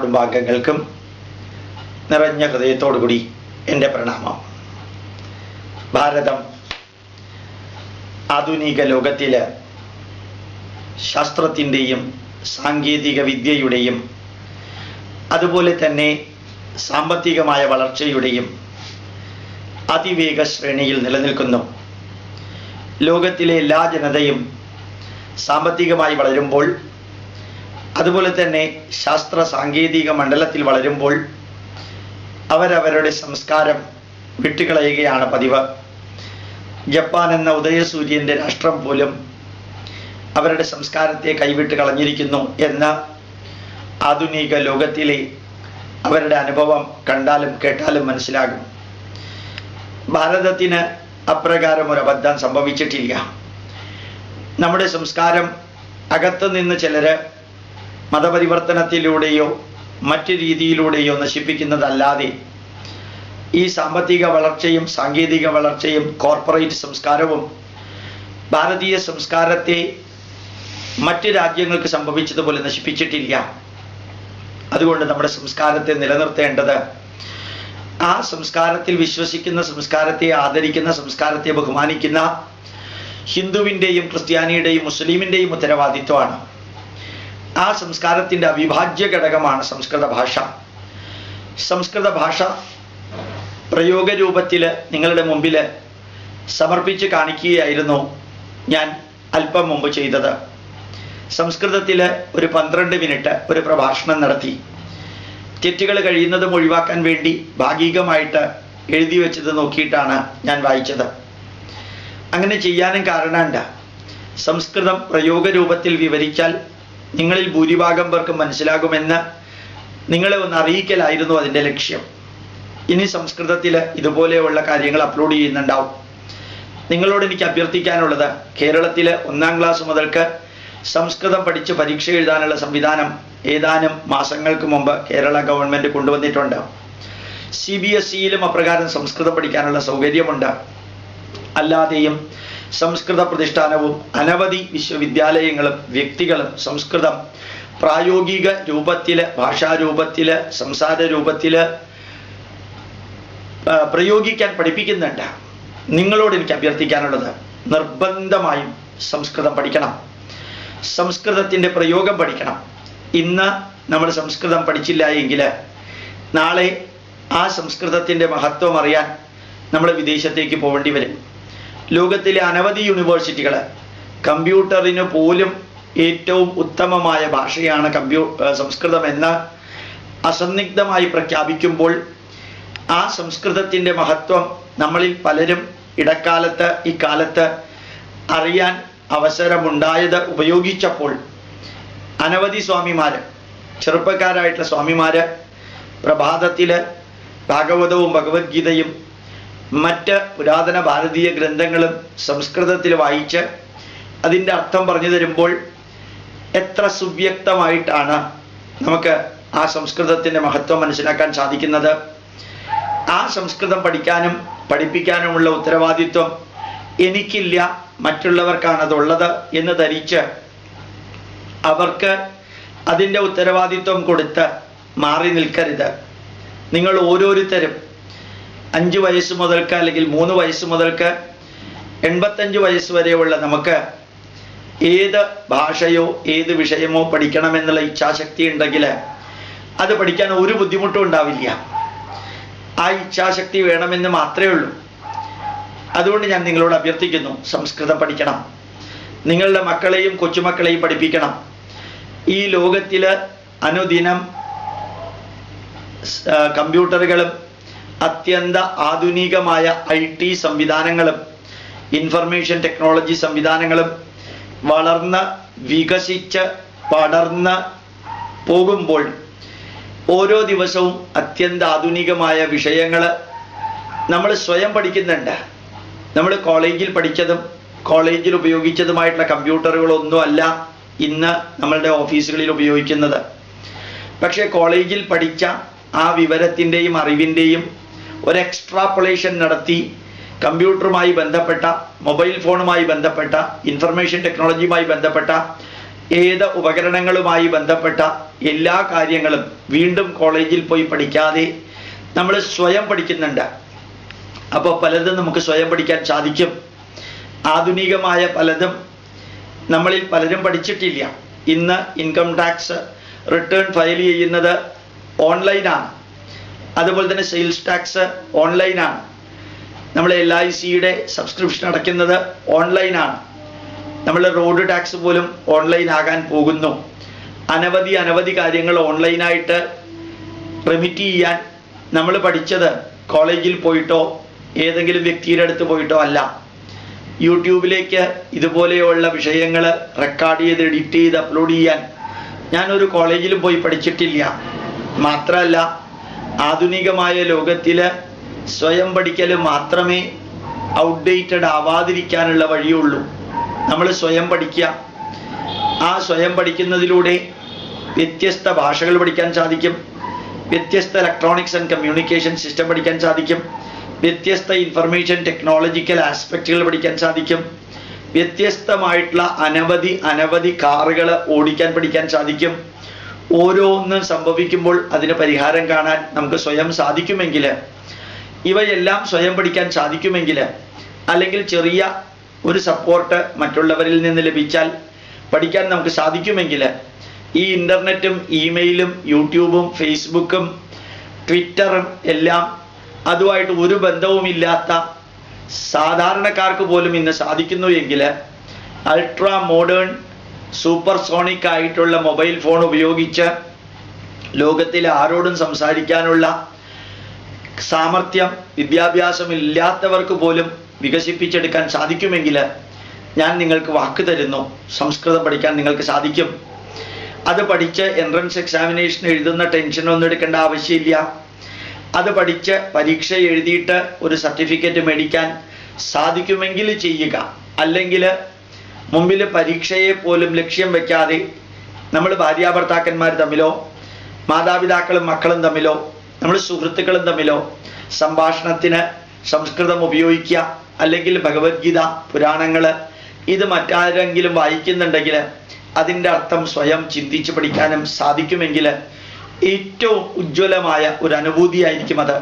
കുടുംബാംഗങ്ങൾക്കും നിറഞ്ഞ ഹൃദയത്തോടുകൂടി എൻ്റെ പ്രണാമം. ഭാരതം ആധുനിക ലോകത്തിൽ ശാസ്ത്രത്തിൻ്റെയും സാങ്കേതിക വിദ്യയുടെയും അതുപോലെ തന്നെ സാമ്പത്തികമായ വളർച്ചയുടെയും അതിവേഗ ശ്രേണിയിൽ നിലനിൽക്കുന്നു. ലോകത്തിലെ എല്ലാ ജനതയും സാമ്പത്തികമായി വളരുമ്പോൾ, അതുപോലെ തന്നെ ശാസ്ത്ര സാങ്കേതിക മണ്ഡലത്തിൽ വളരുമ്പോൾ അവരവരുടെ സംസ്കാരം വിട്ടുകളയുകയാണ് പതിവ്. ജപ്പാൻ എന്ന ഉദയസൂര്യൻ്റെ രാഷ്ട്രം പോലും അവരുടെ സംസ്കാരത്തെ കൈവിട്ട് കളഞ്ഞിരിക്കുന്നു എന്ന് ആധുനിക ലോകത്തിലെ അവരുടെ അനുഭവം കണ്ടാലും കേട്ടാലും മനസ്സിലാകും. ഭാരതത്തിന് അപ്രകാരം ഒരു അബദ്ധം സംഭവിച്ചിട്ടില്ല. നമ്മുടെ സംസ്കാരം അകത്തു നിന്ന് ചിലർ മതപരിവർത്തനത്തിലൂടെയോ മറ്റു രീതിയിലൂടെയോ നശിപ്പിക്കുന്നതല്ലാതെ ഈ സാമ്പത്തിക വളർച്ചയും സാങ്കേതിക വളർച്ചയും കോർപ്പറേറ്റ് സംസ്കാരവും ഭാരതീയ സംസ്കാരത്തെ മറ്റ് രാജ്യങ്ങൾക്ക് സംഭവിച്ചതുപോലെ നശിപ്പിച്ചിട്ടില്ല. അതുകൊണ്ട് നമ്മുടെ സംസ്കാരത്തെ നിലനിർത്തേണ്ടത് ആ സംസ്കാരത്തിൽ വിശ്വസിക്കുന്ന, സംസ്കാരത്തെ ആദരിക്കുന്ന, സംസ്കാരത്തെ ബഹുമാനിക്കുന്ന ഹിന്ദുവിൻ്റെയും ക്രിസ്ത്യാനിയുടെയും മുസ്ലിമിൻ്റെയും ഉത്തരവാദിത്വമാണ്. ആ സംസ്കാരത്തിൻ്റെ അവിഭാജ്യ ഘടകമാണ് സംസ്കൃത ഭാഷ. സംസ്കൃത ഭാഷ പ്രയോഗരൂപത്തിൽ നിങ്ങളുടെ മുമ്പിൽ സമർപ്പിച്ച് കാണിക്കുകയായിരുന്നു ഞാൻ അല്പം മുമ്പ് ചെയ്തത്. സംസ്കൃതത്തിൽ ഒരു 12 മിനിറ്റ് ഒരു പ്രഭാഷണം നടത്തി. തെറ്റുകൾ കഴിയുന്നതും ഒഴിവാക്കാൻ വേണ്ടി ഭാഗികമായിട്ട് എഴുതി വെച്ചത് നോക്കിയിട്ടാണ് ഞാൻ വായിച്ചത്. അങ്ങനെ ചെയ്യാനും കാരണമുണ്ട്. സംസ്കൃതം പ്രയോഗരൂപത്തിൽ വിവരിച്ചാൽ നിങ്ങളിൽ ഭൂരിഭാഗം പേർക്ക് മനസ്സിലാകുമെന്ന് നിങ്ങളെ ഒന്ന് അറിയിക്കലായിരുന്നു അതിൻ്റെ ലക്ഷ്യം. ഇനി സംസ്കൃതത്തിൽ ഇതുപോലെയുള്ള കാര്യങ്ങൾ അപ്ലോഡ് ചെയ്യുന്നുണ്ടാവും. നിങ്ങളോട് എനിക്ക് അഭ്യർത്ഥിക്കാനുള്ളത്, കേരളത്തിൽ 1ാം ക്ലാസ് മുതൽക്ക് സംസ്കൃതം പഠിച്ച് പരീക്ഷ എഴുതാനുള്ള സംവിധാനം ഏതാനും മാസങ്ങൾക്ക് മുമ്പ് കേരള ഗവൺമെൻറ് കൊണ്ടുവന്നിട്ടുണ്ട്. CBSEയിലും അപ്രകാരം സംസ്കൃതം പഠിക്കാനുള്ള സൗകര്യമുണ്ട്. അല്ലാതെയും സംസ്കൃത പ്രതിഷ്ഠാനവും അനവധി വിശ്വവിദ്യാലയങ്ങളും വ്യക്തികളും സംസ്കൃതം പ്രായോഗിക രൂപത്തിൽ, ഭാഷാരൂപത്തിൽ, സംസാര രൂപത്തിൽ പ്രയോഗിക്കാൻ പഠിപ്പിക്കുന്നുണ്ട്. നിങ്ങളോട് എനിക്ക് അഭ്യർത്ഥിക്കാനുള്ളത്, നിർബന്ധമായും സംസ്കൃതം പഠിക്കണം. സംസ്കൃതത്തിൻ്റെ പ്രയോഗം പഠിക്കണം. ഇന്ന് നമ്മൾ സംസ്കൃതം പഠിച്ചില്ല എങ്കിൽ നാളെ ആ സംസ്കൃതത്തിൻ്റെ മഹത്വം അറിയാൻ നമ്മൾ വിദേശത്തേക്ക് പോകേണ്ടി വരും. ലോകത്തിലെ അനവധി യൂണിവേഴ്സിറ്റികൾ കമ്പ്യൂട്ടറിന് പോലും ഏറ്റവും ഉത്തമമായ ഭാഷയാണ് സംസ്കൃതം എന്ന് അസന്നിഗ്ധമായി പ്രഖ്യാപിക്കുമ്പോൾ ആ സംസ്കൃതത്തിൻ്റെ മഹത്വം നമ്മളിൽ പലരും ഇടക്കാലത്ത് ഇക്കാലത്ത് അറിയാൻ അവസരമുണ്ടായത് ഉപയോഗിച്ചപ്പോൾ അനവധി സ്വാമിമാർ, ചെറുപ്പക്കാരായിട്ടുള്ള സ്വാമിമാർ പ്രഭാതത്തിൽ ഭാഗവതവും ഭഗവത്ഗീതയും മറ്റ് പുരാതന ഭാരതീയ ഗ്രന്ഥങ്ങളും സംസ്കൃതത്തിൽ വായിച്ച് അതിൻ്റെ അർത്ഥം പറഞ്ഞു തരുമ്പോൾ എത്ര സുവ്യക്തമായിട്ടാണ് നമുക്ക് ആ സംസ്കൃതത്തിൻ്റെ മഹത്വം മനസ്സിലാക്കാൻ സാധിക്കുന്നത്. ആ സംസ്കൃതം പഠിക്കാനും പഠിപ്പിക്കാനുമുള്ള ഉത്തരവാദിത്വം എനിക്കില്ല, മറ്റുള്ളവർക്കാണതുള്ളത് എന്ന് ധരിച്ച് അവർക്ക് അതിൻ്റെ ഉത്തരവാദിത്വം കൊടുത്ത് മാറി നിൽക്കരുത്. നിങ്ങൾ ഓരോരുത്തരും 5 വയസ്സ് മുതൽക്ക് അല്ലെങ്കിൽ 3 വയസ്സ് മുതൽക്ക് 85 വയസ്സ് വരെയുള്ള നമുക്ക് ഏത് ഭാഷയോ ഏത് വിഷയമോ പഠിക്കണമെന്നുള്ള ഇച്ഛാശക്തി ഉണ്ടെങ്കിൽ അത് പഠിക്കാൻ ഒരു ബുദ്ധിമുട്ടും ഉണ്ടാവില്ല. ആ ഇച്ഛാശക്തി വേണമെന്ന് മാത്രമേ ഉള്ളൂ. അതുകൊണ്ട് ഞാൻ നിങ്ങളോട് അഭ്യർത്ഥിക്കുന്നു, സംസ്കൃതം പഠിക്കണം. നിങ്ങളുടെ മക്കളെയും കൊച്ചുമക്കളെയും പഠിപ്പിക്കണം. ഈ ലോകത്തിൽ അനുദിനം കമ്പ്യൂട്ടറുകളും അത്യന്ത ആധുനികമായ IT സംവിധാനങ്ങളും ഇൻഫർമേഷൻ ടെക്നോളജി സംവിധാനങ്ങളും വളർന്ന് വികസിച്ച് പടർന്ന് പോകുമ്പോൾ ഓരോ ദിവസവും അത്യന്താധുനികമായ വിഷയങ്ങൾ നമ്മൾ സ്വയം പഠിക്കുന്നുണ്ട്. നമ്മൾ കോളേജിൽ പഠിച്ചതും കോളേജിൽ ഉപയോഗിച്ചതുമായിട്ടുള്ള കമ്പ്യൂട്ടറുകളൊന്നുമല്ല ഇന്ന് നമ്മളുടെ ഓഫീസുകളിൽ ഉപയോഗിക്കുന്നത്. പക്ഷേ കോളേജിൽ പഠിച്ച ആ വിവരത്തിൻ്റെയും അറിവിൻ്റെയും ഒരു എക്സ്ട്രാപ്പൊളേഷൻ നടത്തി കമ്പ്യൂട്ടറുമായി ബന്ധപ്പെട്ട, മൊബൈൽ ഫോണുമായി ബന്ധപ്പെട്ട, ഇൻഫർമേഷൻ ടെക്നോളജിയുമായി ബന്ധപ്പെട്ട ഏത് ഉപകരണങ്ങളുമായി ബന്ധപ്പെട്ട എല്ലാ കാര്യങ്ങളും വീണ്ടും കോളേജിൽ പോയി പഠിക്കാതെ നമ്മൾ സ്വയം പഠിക്കുന്നുണ്ട്. അപ്പോൾ പലതും നമുക്ക് സ്വയം പഠിക്കാൻ സാധിക്കും. ആധുനികമായ പലതും നമ്മളിൽ പലരും പഠിച്ചിട്ടില്ല. ഇന്ന് ഇൻകം ടാക്സ് റിട്ടേൺ ഫയൽ ചെയ്യുന്നത് ഓൺലൈനാണ്. അതുപോലെ തന്നെ സെയിൽസ് ടാക്സ് ഓൺലൈനാണ്. നമ്മൾ LICയുടെ സബ്സ്ക്രിപ്ഷൻ അടയ്ക്കുന്നത് ഓൺലൈനാണ്. നമ്മൾ റോഡ് ടാക്സ് പോലും ഓൺലൈൻ ആകാൻ പോകുന്നു. അനവധി കാര്യങ്ങൾ ഓൺലൈനായിട്ട് റെമിറ്റ് ചെയ്യാൻ നമ്മൾ പഠിച്ചത് കോളേജിൽ പോയിട്ടോ ഏതെങ്കിലും വ്യക്തിയുടെ അടുത്ത് പോയിട്ടോ അല്ല. യൂട്യൂബിലേക്ക് ഇതുപോലെയുള്ള വിഷയങ്ങൾ റെക്കോർഡ് ചെയ്ത് എഡിറ്റ് ചെയ്ത് അപ്ലോഡ് ചെയ്യാൻ ഞാനൊരു കോളേജിലും പോയി പഠിച്ചിട്ടില്ല. മാത്രമല്ല, ആധുനികമായ ലോകത്തിൽ സ്വയം പഠിക്കൽ മാത്രമേ ഔട്ട്ഡേറ്റഡ് ആവാതിരിക്കാനുള്ള വഴിയുള്ളൂ. നമ്മൾ സ്വയം പഠിക്കുക. ആ സ്വയം പഠിക്കുന്നതിലൂടെ വ്യത്യസ്ത ഭാഷകൾ പഠിക്കാൻ സാധിക്കും, വ്യത്യസ്ത ഇലക്ട്രോണിക്സ് ആൻഡ് കമ്മ്യൂണിക്കേഷൻ സിസ്റ്റം പഠിക്കാൻ സാധിക്കും, വ്യത്യസ്ത ഇൻഫർമേഷൻ ടെക്നോളജിക്കൽ ആസ്പെക്റ്റുകൾ പഠിക്കാൻ സാധിക്കും, വ്യത്യസ്തമായിട്ടുള്ള അനവധി കാറുകൾ ഓടിക്കാൻ പഠിക്കാൻ സാധിക്കും. ഓരോന്നും സംഭവിക്കുമ്പോൾ അതിന് പരിഹാരം കാണാൻ നമുക്ക് സ്വയം സാധിക്കുമെങ്കിൽ, ഇവയെല്ലാം സ്വയം പഠിക്കാൻ സാധിക്കുമെങ്കിൽ, അല്ലെങ്കിൽ ചെറിയ ഒരു സപ്പോർട്ട് മറ്റുള്ളവരിൽ നിന്ന് ലഭിച്ചാൽ പഠിക്കാൻ നമുക്ക് സാധിക്കുമെങ്കിൽ, ഈ ഇൻ്റർനെറ്റും ഇമെയിലും യൂട്യൂബും ഫേസ്ബുക്കും ട്വിറ്ററും എല്ലാം അതുമായിട്ട് ഒരു ബന്ധവുമില്ലാത്ത സാധാരണക്കാർക്ക് പോലും ഇന്ന് സാധിക്കുന്നു എങ്കിൽ, അൾട്രാ മോഡേൺ സൂപ്പർസോണിക് ആയിട്ടുള്ള മൊബൈൽ ഫോൺ ഉപയോഗിച്ച് ലോകത്തിൽ ആരോടും സംസാരിക്കാനുള്ള സാമർഥ്യം വിദ്യാഭ്യാസം ഇല്ലാത്തവർക്ക് പോലും വികസിപ്പിച്ചെടുക്കാൻ സാധിക്കുമെങ്കിൽ, ഞാൻ നിങ്ങൾക്ക് വാക്ക് തരുന്നു, സംസ്കൃതം പഠിക്കാൻ നിങ്ങൾക്ക് സാധിക്കും. അത് പഠിച്ച് എൻട്രൻസ് എക്സാമിനേഷൻ എഴുതുന്ന ടെൻഷനൊന്നും എടുക്കേണ്ട ആവശ്യമില്ല. അത് പഠിച്ച് പരീക്ഷ എഴുതിയിട്ട് ഒരു സർട്ടിഫിക്കറ്റ് മേടിക്കാൻ സാധിക്കുമെങ്കിൽ ചെയ്യുക. അല്ലെങ്കിൽ മുമ്പിൽ പരീക്ഷയെ പോലും ലക്ഷ്യം വയ്ക്കാതെ നമ്മൾ ഭാര്യാഭർത്താക്കന്മാർ തമ്മിലോ മാതാപിതാക്കളും മക്കളും തമ്മിലോ നമ്മൾ സുഹൃത്തുക്കളും തമ്മിലോ സംഭാഷണത്തിന് സംസ്കൃതം ഉപയോഗിക്കുക. അല്ലെങ്കിൽ ഭഗവത്ഗീത, പുരാണങ്ങൾ ഇത് മറ്റാരെങ്കിലും വായിക്കുന്നുണ്ടെങ്കിൽ അതിൻ്റെ അർത്ഥം സ്വയം ചിന്തിച്ച് പഠിക്കാനും സാധിക്കുമെങ്കിൽ ഏറ്റവും ഉജ്ജ്വലമായ ഒരു അനുഭൂതിയായിരിക്കും അത്.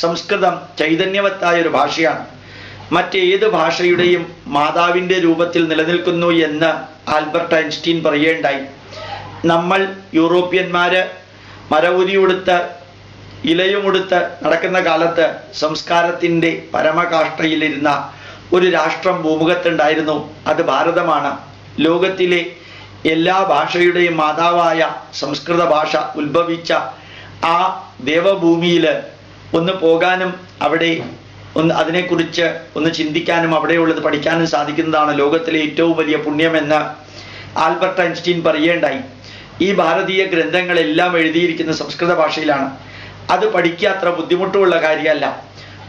സംസ്കൃതം ചൈതന്യവത്തായ ഒരു ഭാഷയാണ്. മറ്റേത് ഭാഷയുടെയും മാതാവിൻ്റെ രൂപത്തിൽ നിലനിൽക്കുന്നു എന്ന് ആൽബർട്ട് ഐൻസ്റ്റീൻ പറയുകയുണ്ടായി. നമ്മൾ യൂറോപ്യന്മാര് മരവുരിയുടുത്ത് ഇലയുമുടുത്ത് നടക്കുന്ന കാലത്ത് സംസ്കാരത്തിൻ്റെ പരമകാഷ്ഠയിലിരുന്ന ഒരു രാഷ്ട്രം ഭൂമുഖത്തുണ്ടായിരുന്നു. അത് ഭാരതമാണ്. ലോകത്തിലെ എല്ലാ ഭാഷയുടെയും മാതാവായ സംസ്കൃത ഭാഷ ഉത്ഭവിച്ച ആ ദേവഭൂമിയിൽ ഒന്ന് പോകാനും അവിടെ അതിനെക്കുറിച്ച് ഒന്ന് ചിന്തിക്കാനും അവിടെയുള്ളത് പഠിക്കാനും സാധിക്കുന്നതാണ് ലോകത്തിലെ ഏറ്റവും വലിയ പുണ്യമെന്ന് ആൽബർട്ട് ഐൻസ്റ്റീൻ പറയുകയുണ്ടായി. ഈ ഭാരതീയ ഗ്രന്ഥങ്ങളെല്ലാം എഴുതിയിരിക്കുന്ന സംസ്കൃത ഭാഷയിലാണ്. അത് പഠിക്കുക അത്ര ബുദ്ധിമുട്ടുള്ള കാര്യമല്ല.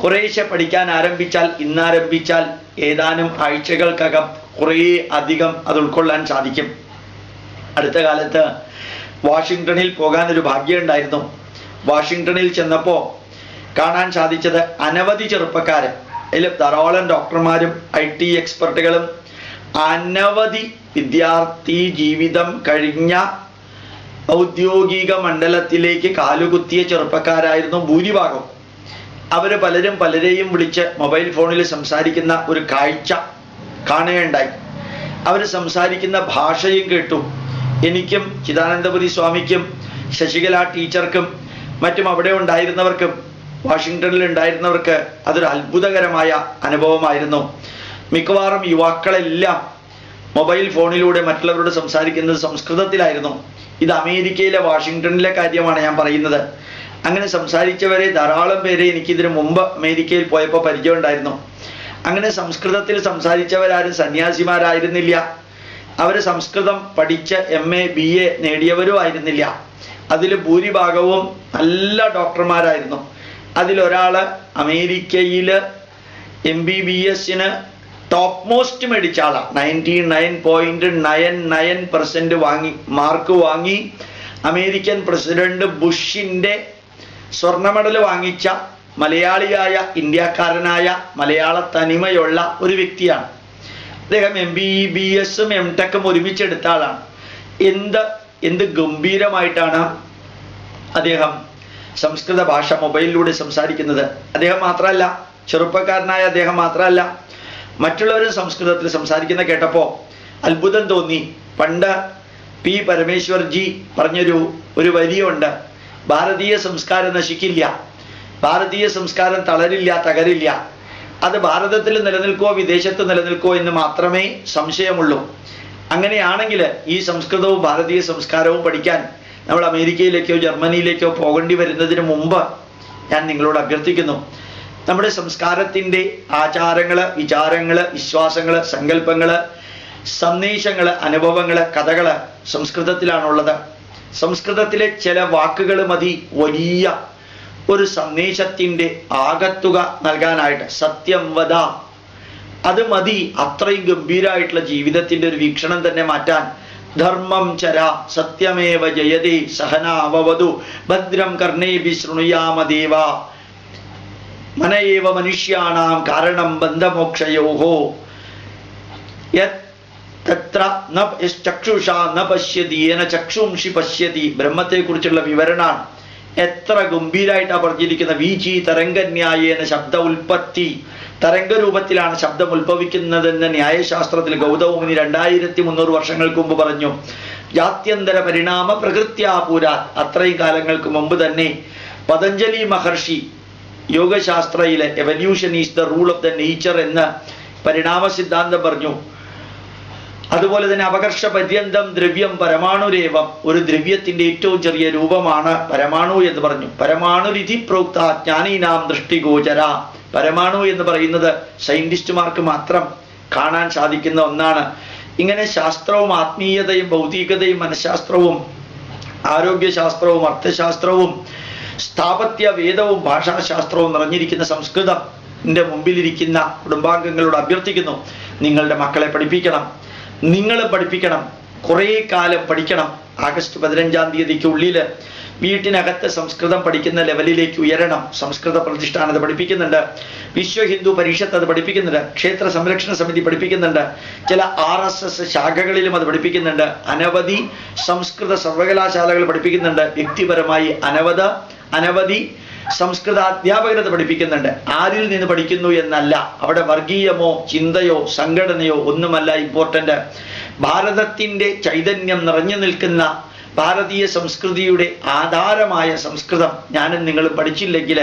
കുറേശ്ശെ പഠിക്കാൻ ആരംഭിച്ചാൽ, ഇന്നാരംഭിച്ചാൽ ഏതാനും ആഴ്ചകൾക്കകം കുറേ അധികം അത് ഉൾക്കൊള്ളാൻ സാധിക്കും. അടുത്ത കാലത്ത് വാഷിങ്ടണിൽ പോകാനൊരു ഭാഗ്യമുണ്ടായിരുന്നു. വാഷിങ്ടണിൽ ചെന്നപ്പോൾ കാണാൻ സാധിച്ചത് അനവധി ചെറുപ്പക്കാർ, അതിൽ ധാരാളം ഡോക്ടർമാരും IT എക്സ്പെർട്ടുകളും അനവധി വിദ്യാർത്ഥി ജീവിതം കഴിഞ്ഞ ഔദ്യോഗിക മണ്ഡലത്തിലേക്ക് കാലുകുത്തിയ ചെറുപ്പക്കാരായിരുന്നു ഭൂരിഭാഗം. അവർ പലരും പലരെയും വിളിച്ച് മൊബൈൽ ഫോണിൽ സംസാരിക്കുന്ന ഒരു കാഴ്ച കാണുകയുണ്ടായി. അവർ സംസാരിക്കുന്ന ഭാഷയും കേട്ടു. എനിക്കും ചിദാനന്ദപുരി സ്വാമിക്കും ശശികല ടീച്ചർക്കും മറ്റും അവിടെ ഉണ്ടായിരുന്നവർക്കും വാഷിങ്ടണിൽ ഉണ്ടായിരുന്നവർക്ക് അതൊരു അത്ഭുതകരമായ അനുഭവമായിരുന്നു. മിക്കവാറും യുവാക്കളെല്ലാം മൊബൈൽ ഫോണിലൂടെ മറ്റുള്ളവരോട് സംസാരിക്കുന്നത് സംസ്കൃതത്തിലായിരുന്നു. ഇത് അമേരിക്കയിലെ വാഷിങ്ടണിലെ കാര്യമാണ് ഞാൻ പറയുന്നത്. അങ്ങനെ സംസാരിച്ചവരെ ധാരാളം പേരെ എനിക്കിതിനു മുമ്പ് അമേരിക്കയിൽ പോയപ്പോൾ പരിചയമുണ്ടായിരുന്നു. അങ്ങനെ സംസ്കൃതത്തിൽ സംസാരിച്ചവരാരും സന്യാസിമാരായിരുന്നില്ല. അവർ സംസ്കൃതം പഠിച്ച് MA BA നേടിയവരും ആയിരുന്നില്ല. അതിൽ ഭൂരിഭാഗവും നല്ല ഡോക്ടർമാരായിരുന്നു. അതിലൊരാൾ അമേരിക്കയിൽ MBBSന് ടോപ്പ് മോസ്റ്റ് മേടിച്ച ആളാണ്. 99.99% മാർക്ക് വാങ്ങി അമേരിക്കൻ പ്രസിഡന്റ് ബുഷിൻ്റെ സ്വർണ്ണ മെഡൽ വാങ്ങിച്ച മലയാളിയായ ഇന്ത്യക്കാരനായ മലയാള തനിമയുള്ള ഒരു വ്യക്തിയാണ്. അദ്ദേഹം MBBSും MTechും ഒരുമിച്ചെടുത്ത ആളാണ്. എന്ത് ഗംഭീരമായിട്ടാണ് അദ്ദേഹം സംസ്കൃത ഭാഷ മൊബൈലിലൂടെ സംസാരിക്കുന്നത്. അദ്ദേഹം മാത്രമല്ല, ചെറുപ്പക്കാരനായ അദ്ദേഹം മാത്രമല്ല, മറ്റുള്ളവരും സംസ്കൃതത്തിൽ സംസാരിക്കുന്ന കേട്ടപ്പോൾ അത്ഭുതം തോന്നി. പണ്ട് പി പരമേശ്വർജി പറഞ്ഞൊരു വരിയുണ്ട്, ഭാരതീയ സംസ്കാരം നശിക്കില്ല, ഭാരതീയ സംസ്കാരം തളരില്ല, തകരില്ല. അത് ഭാരതത്തിൽ നിലനിൽക്കുമോ വിദേശത്ത് നിലനിൽക്കുമോ എന്ന് മാത്രമേ സംശയമുള്ളൂ. അങ്ങനെയാണെങ്കിൽ ഈ സംസ്കൃതവും ഭാരതീയ സംസ്കാരവും പഠിക്കാൻ നമ്മൾ അമേരിക്കയിലേക്കോ ജർമ്മനിയിലേക്കോ പോകേണ്ടി വരുന്നതിന് മുമ്പ് ഞാൻ നിങ്ങളോട് അഭ്യർത്ഥിക്കുന്നു, നമ്മുടെ സംസ്കാരത്തിൻ്റെ ആചാരങ്ങള്, വിചാരങ്ങള്, വിശ്വാസങ്ങള്, സങ്കല്പങ്ങള്, സന്ദേശങ്ങള്, അനുഭവങ്ങള്, കഥകള് സംസ്കൃതത്തിലാണുള്ളത്. സംസ്കൃതത്തിലെ ചില വാക്കുകൾ മതി വലിയ ഒരു സന്ദേശത്തിൻ്റെ ആകത്തുക നൽകാനായിട്ട്. സത്യം വദ, അത് മതി അത്രയും ഗംഭീരമായിട്ടുള്ള ജീവിതത്തിൻ്റെ ഒരു വീക്ഷണം തന്നെ മാറ്റാൻ. ധർമ്മം ചര സത്യമേവ ജയതേ സഹനാവവതു ഭദ്രം കർണേഭി ശൃണുയാമ ദേവ മനയേവ മനുഷ്യാണാം കാരണം ബന്ധമോക്ഷയോഹോ തത്ര ന ചക്ഷുഷാ ന പശ്യതി യേന ചക്ഷുംഷി പശ്യതി. ബ്രഹ്മത്തെക്കുറിച്ചുള്ള വിവരണമാണ്. എത്ര ഗംഭീരമായിട്ടാണ് പറഞ്ഞിരിക്കുന്ന. വീചി തരംഗന്യായേന ശബ്ദ ഉൽപ്പത്തി, തരംഗരൂപത്തിലാണ് ശബ്ദം ഉത്ഭവിക്കുന്നതെന്ന് ന്യായശാസ്ത്രത്തിൽ ഗൗതമുനി 2300 വർഷങ്ങൾക്ക് മുമ്പ് പറഞ്ഞു. ജാത്യന്തര പരിണാമ പ്രകൃത്യാപൂരാത്, അത്രയും കാലങ്ങൾക്ക് മുമ്പ് തന്നെ പതഞ്ജലി മഹർഷി യോഗശാസ്ത്രയിലെ evolution is the rule of the nature എന്ന് പരിണാമ സിദ്ധാന്തം പറഞ്ഞു. അതുപോലെ തന്നെ അപകർഷ പര്യന്തം ദ്രവ്യം പരമാണുരേവം, ഒരു ദ്രവ്യത്തിന്റെ ഏറ്റവും ചെറിയ രൂപമാണ് പരമാണു എന്ന് പറഞ്ഞു. പരമാണുരിധി പ്രോക്ത ജ്ഞാനീനാം ദൃഷ്ടിഗോചര. പരമാണു എന്ന് പറയുന്നത് സയന്റിസ്റ്റുമാർക്ക് മാത്രം കാണാൻ സാധിക്കുന്ന ഒന്നാണ്. ഇങ്ങനെ ശാസ്ത്രവും ആത്മീയതയും ഭൗതികതയും മനഃശാസ്ത്രവും ആരോഗ്യശാസ്ത്രവും അർത്ഥശാസ്ത്രവും സ്ഥാപത്യ വേദവും ഭാഷാശാസ്ത്രവും നിറഞ്ഞിരിക്കുന്ന സംസ്കൃതത്തിന്റെ മുമ്പിലിരിക്കുന്ന കുടുംബാംഗങ്ങളോട് അഭ്യർത്ഥിക്കുന്നു, നിങ്ങളുടെ മക്കളെ പഠിപ്പിക്കണം, നിങ്ങൾ പഠിപ്പിക്കണം, കുറേ കാലം പഠിക്കണം. ആഗസ്റ്റ് 15-ാം തീയതിക്കുള്ളിൽ വീട്ടിനകത്ത് സംസ്കൃതം പഠിക്കുന്ന ലെവലിലേക്ക് ഉയരണം. സംസ്കൃത പ്രതിഷ്ഠാനം അത് പഠിപ്പിക്കുന്നുണ്ട്, വിശ്വ ഹിന്ദു പരിഷത്ത് അത് പഠിപ്പിക്കുന്നുണ്ട്, ക്ഷേത്ര സംരക്ഷണ സമിതി പഠിപ്പിക്കുന്നുണ്ട്, ചില RSS ശാഖകളിലും അത് പഠിപ്പിക്കുന്നുണ്ട്, അനവധി സംസ്കൃത സർവകലാശാലകൾ പഠിപ്പിക്കുന്നുണ്ട്, വ്യക്തിപരമായി അനവധി സംസ്കൃത അധ്യാപകരത് പഠിപ്പിക്കുന്നുണ്ട്. ആരിൽ നിന്ന് പഠിക്കുന്നു എന്നല്ല, അവിടെ വർഗീയമോ ചിന്തയോ സംഘടനയോ ഒന്നുമല്ല ഇമ്പോർട്ടൻ്റ്. ഭാരതത്തിൻ്റെ ചൈതന്യം നിറഞ്ഞു നിൽക്കുന്ന ഭാരതീയ സംസ്കൃതിയുടെ ആധാരമായ സംസ്കൃതം ഞാനും നിങ്ങളും പഠിച്ചില്ലെങ്കിൽ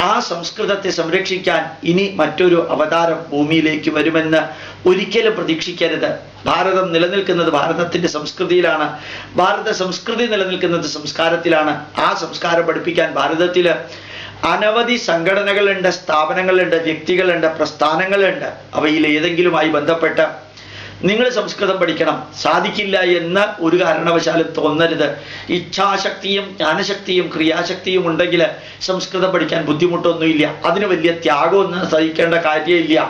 ആ സംസ്കൃതത്തെ സംരക്ഷിക്കാൻ ഇനി മറ്റൊരു അവതാരം ഭൂമിയിലേക്ക് വരുമെന്ന് ഒരിക്കലും പ്രതീക്ഷിക്കരുത്. ഭാരതം നിലനിൽക്കുന്നത് ഭാരതത്തിൻ്റെ സംസ്കൃതിയിലാണ്, ഭാരത സംസ്കൃതി നിലനിൽക്കുന്നത് സംസ്കാരത്തിലാണ്. ആ സംസ്കാരം പഠിപ്പിക്കാൻ ഭാരതത്തിൽ അനവധി സംഘടനകളുണ്ട്, സ്ഥാപനങ്ങളുണ്ട്, വ്യക്തികളുണ്ട്, പ്രസ്ഥാനങ്ങളുണ്ട്. അവയിൽ ഏതെങ്കിലുമായി ബന്ധപ്പെട്ട് നിങ്ങൾ സംസ്കൃതം പഠിക്കണം. സാധിക്കില്ല എന്ന് ഒരു കാരണവശാലും തോന്നരുത്. ഇച്ഛാശക്തിയും ജ്ഞാനശക്തിയും ക്രിയാശക്തിയും ഉണ്ടെങ്കിൽ സംസ്കൃതം പഠിക്കാൻ ബുദ്ധിമുട്ടൊന്നുമില്ല. അതിന് വലിയ ത്യാഗമൊന്നും സഹിക്കേണ്ട കാര്യമില്ല.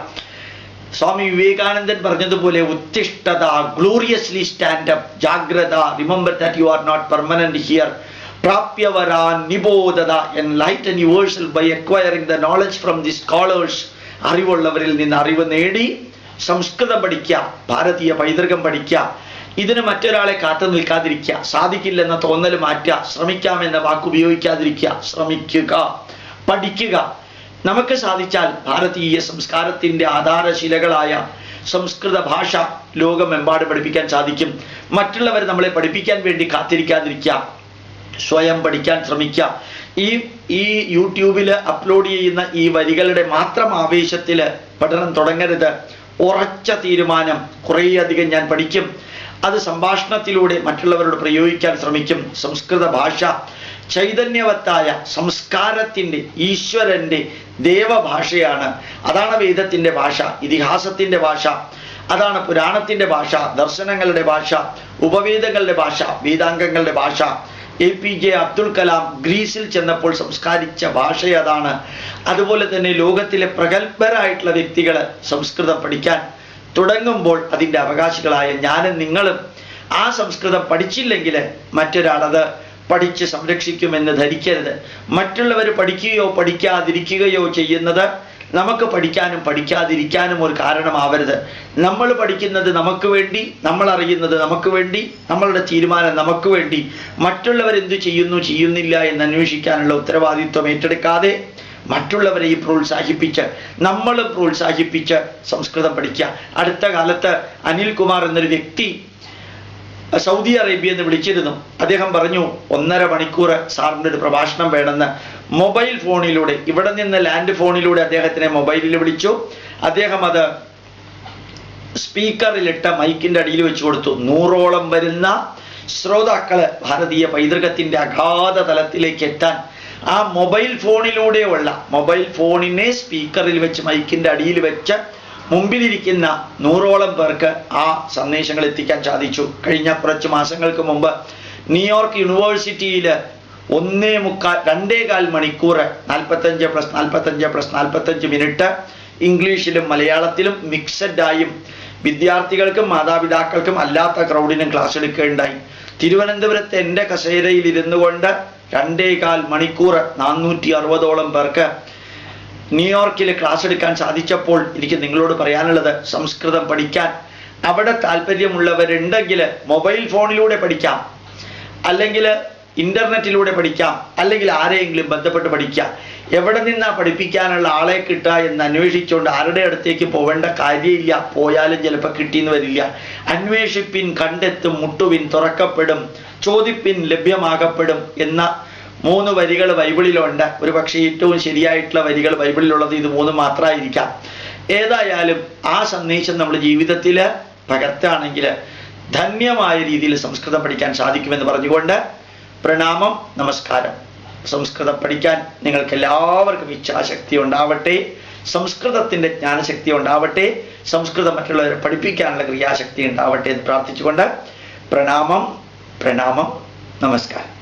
സ്വാമി വിവേകാനന്ദൻ പറഞ്ഞതുപോലെ ഉത്തിഷ്ഠത, ഗ്ലോറിയസ്ലി സ്റ്റാൻഡ് അപ്പ്, ജാഗ്രത, remember that you are not permanent here, പ്രാപ്യവരാൻ നിബോധത, enlighten yourself by acquiring the knowledge from the scholars. അറിവുള്ളവരിൽ നിന്ന് അറിവ് നേടി സംസ്കൃതം പഠിക്കുക, ഭാരതീയ പൈതൃകം പഠിക്കുക. ഇതിന് മറ്റൊരാളെ കാത്തു നിൽക്കാതിരിക്കുക, സാധിക്കില്ലെന്ന തോന്നൽ മാറ്റുക, ശ്രമിക്കാമെന്ന വാക്കുപയോഗിക്കാതിരിക്കുക, ശ്രമിക്കുക, പഠിക്കുക. നമുക്ക് സാധിച്ചാൽ ഭാരതീയ സംസ്കാരത്തിൻ്റെ ആധാരശിലകളായ സംസ്കൃത ഭാഷ ലോകമെമ്പാടും പഠിപ്പിക്കാൻ സാധിക്കും. മറ്റുള്ളവർ നമ്മളെ പഠിപ്പിക്കാൻ വേണ്ടി കാത്തിരിക്കാതിരിക്കുക, സ്വയം പഠിക്കാൻ ശ്രമിക്കുക. ഈ യൂട്യൂബിൽ അപ്ലോഡ് ചെയ്യുന്ന ഈ വരികളുടെ മാത്രം ആവേശത്തിൽ പഠനം തുടങ്ങരുത്. ഉറച്ച തീരുമാനം, കുറേയധികം ഞാൻ പഠിക്കും, അത് സംഭാഷണത്തിലൂടെ മറ്റുള്ളവരോട് പ്രയോഗിക്കാൻ ശ്രമിക്കും. സംസ്കൃത ഭാഷ ചൈതന്യവത്തായ സംസ്കാരത്തിൻ്റെ, ഈശ്വരൻ്റെ ദേവഭാഷയാണ്. അതാണ് വേദത്തിൻ്റെ ഭാഷ, ഇതിഹാസത്തിൻ്റെ ഭാഷ, അതാണ് പുരാണത്തിൻ്റെ ഭാഷ, ദർശനങ്ങളുടെ ഭാഷ, ഉപവേദങ്ങളുടെ ഭാഷ, വേദാംഗങ്ങളുടെ ഭാഷ. APJ അബ്ദുൽ കലാം ഗ്രീസിൽ ചെന്നപ്പോൾ സംസ്കരിച്ച ഭാഷ അതാണ്. അതുപോലെ തന്നെ ലോകത്തിലെ പ്രഗത്ഭരായിട്ടുള്ള വ്യക്തികൾ സംസ്കൃതം പഠിക്കാൻ തുടങ്ങുമ്പോൾ അതിൻ്റെ അവകാശികളായ ഞാനും നിങ്ങളും ആ സംസ്കൃതം പഠിച്ചില്ലെങ്കിൽ മറ്റൊരാളത് പഠിച്ച് സംരക്ഷിക്കുമെന്ന് ധരിക്കരുത്. മറ്റുള്ളവർ പഠിക്കുകയോ പഠിക്കാതിരിക്കുകയോ ചെയ്യുന്നത് നമുക്ക് പഠിക്കാനും പഠിക്കാതിരിക്കാനും ഒരു കാരണമാവരുത്. നമ്മൾ പഠിക്കുന്നത് നമുക്ക് വേണ്ടി, നമ്മൾ അറിയുന്നത് നമുക്ക് വേണ്ടി, നമ്മളുടെ തീരുമാനം നമുക്ക് വേണ്ടി, മറ്റുള്ളവരെന്ത് ചെയ്യുന്നില്ല എന്ന് അന്വേഷിക്കാനുള്ള ഉത്തരവാദിത്വം ഏറ്റെടുക്കാതെ മറ്റുള്ളവരെയും പ്രോത്സാഹിപ്പിച്ച് നമ്മളും പ്രോത്സാഹിപ്പിച്ച് സംസ്കൃതം പഠിക്കുക. അടുത്ത കാലത്ത് അനിൽകുമാർ എന്നൊരു വ്യക്തി സൗദി അറേബ്യയിൽ നിന്ന് വിളിച്ചിരുന്നു. അദ്ദേഹം പറഞ്ഞു 1.5 മണിക്കൂർ സാറിൻ്റെ ഒരു പ്രഭാഷണം വേണമെന്ന്. മൊബൈൽ ഫോണിലൂടെ, ഇവിടെ നിന്ന് ലാൻഡ് ഫോണിലൂടെ അദ്ദേഹത്തിനെ മൊബൈലിൽ വിളിച്ചു. അദ്ദേഹം അത് സ്പീക്കറിലിട്ട മൈക്കിന്റെ അടിയിൽ വെച്ചു കൊടുത്തു. 100ഓളം വരുന്ന ശ്രോതാക്കള് ഭാരതീയ പൈതൃകത്തിന്റെ അഗാധ തലത്തിലേക്ക് എത്താൻ ആ മൊബൈൽ ഫോണിനെ സ്പീക്കറിൽ വെച്ച് മൈക്കിന്റെ അടിയിൽ വെച്ച് മുമ്പിലിരിക്കുന്ന 100ഓളം പേർക്ക് ആ സന്ദേശങ്ങൾ എത്തിക്കാൻ സാധിച്ചു. കഴിഞ്ഞ കുറച്ച് മാസങ്ങൾക്ക് മുമ്പ് ന്യൂയോർക്ക് യൂണിവേഴ്സിറ്റിയിൽ 2.25 മണിക്കൂർ 45+45+45 മിനിറ്റ് ഇംഗ്ലീഷിലും മലയാളത്തിലും മിക്സഡായും വിദ്യാർത്ഥികൾക്കും മാതാപിതാക്കൾക്കും അല്ലാത്ത ക്രൗഡിനും ക്ലാസ് എടുക്കുകയുണ്ടായി. തിരുവനന്തപുരത്ത് എൻ്റെ കസേരയിൽ ഇരുന്നു കൊണ്ട് 2.25 മണിക്കൂർ 460ഓളം പേർക്ക് ന്യൂയോർക്കിൽ ക്ലാസ് എടുക്കാൻ സാധിച്ചപ്പോൾ എനിക്ക് നിങ്ങളോട് പറയാനുള്ളത്, സംസ്കൃതം പഠിക്കാൻ അവിടെ താല്പര്യമുള്ളവരുണ്ടെങ്കിൽ മൊബൈൽ ഫോണിലൂടെ പഠിക്കാം, അല്ലെങ്കിൽ ഇന്റർനെറ്റിലൂടെ പഠിക്കാം, അല്ലെങ്കിൽ ആരെയെങ്കിലും ബന്ധപ്പെട്ട് പഠിക്കാം. എവിടെ നിന്നാ പഠിപ്പിക്കാനുള്ള ആളെ കിട്ടുക എന്ന് അന്വേഷിച്ചുകൊണ്ട് ആരുടെ അടുത്തേക്ക് പോവേണ്ട കാര്യമില്ല. പോയാലും ചിലപ്പോൾ കിട്ടിയെന്ന് വരില്ല. അന്വേഷിപ്പിൻ, കണ്ടെത്തും, മുട്ടുവിൻ, തുറക്കപ്പെടും, ചോദിപ്പിൻ, ലഭ്യമാകപ്പെടും എന്ന 3 വരികൾ ബൈബിളിലുണ്ട്. ഒരു പക്ഷേ ഏറ്റവും ശരിയായിട്ടുള്ള വരികൾ ബൈബിളിലുള്ളത് ഇത് 3 മാത്രമായിരിക്കാം. ഏതായാലും ആ സന്ദേശം നമ്മുടെ ജീവിതത്തിൽ പകർത്തുകയാണെങ്കിൽ ധന്യമായ രീതിയിൽ സംസ്കൃതം പഠിക്കാൻ സാധിക്കുമെന്ന് പറഞ്ഞുകൊണ്ട് പ്രണാമം, നമസ്കാരം. സംസ്കൃതം പഠിക്കാൻ നിങ്ങൾക്ക് എല്ലാവർക്കും ഇച്ഛാശക്തി ഉണ്ടാവട്ടെ, സംസ്കൃതത്തിന്റെ ജ്ഞാനശക്തി ഉണ്ടാവട്ടെ, സംസ്കൃതം മറ്റുള്ളവരെ പഠിപ്പിക്കാനുള്ള ക്രിയാശക്തി ഉണ്ടാവട്ടെ എന്ന് പ്രാർത്ഥിച്ചുകൊണ്ട് പ്രണാമം, നമസ്കാരം.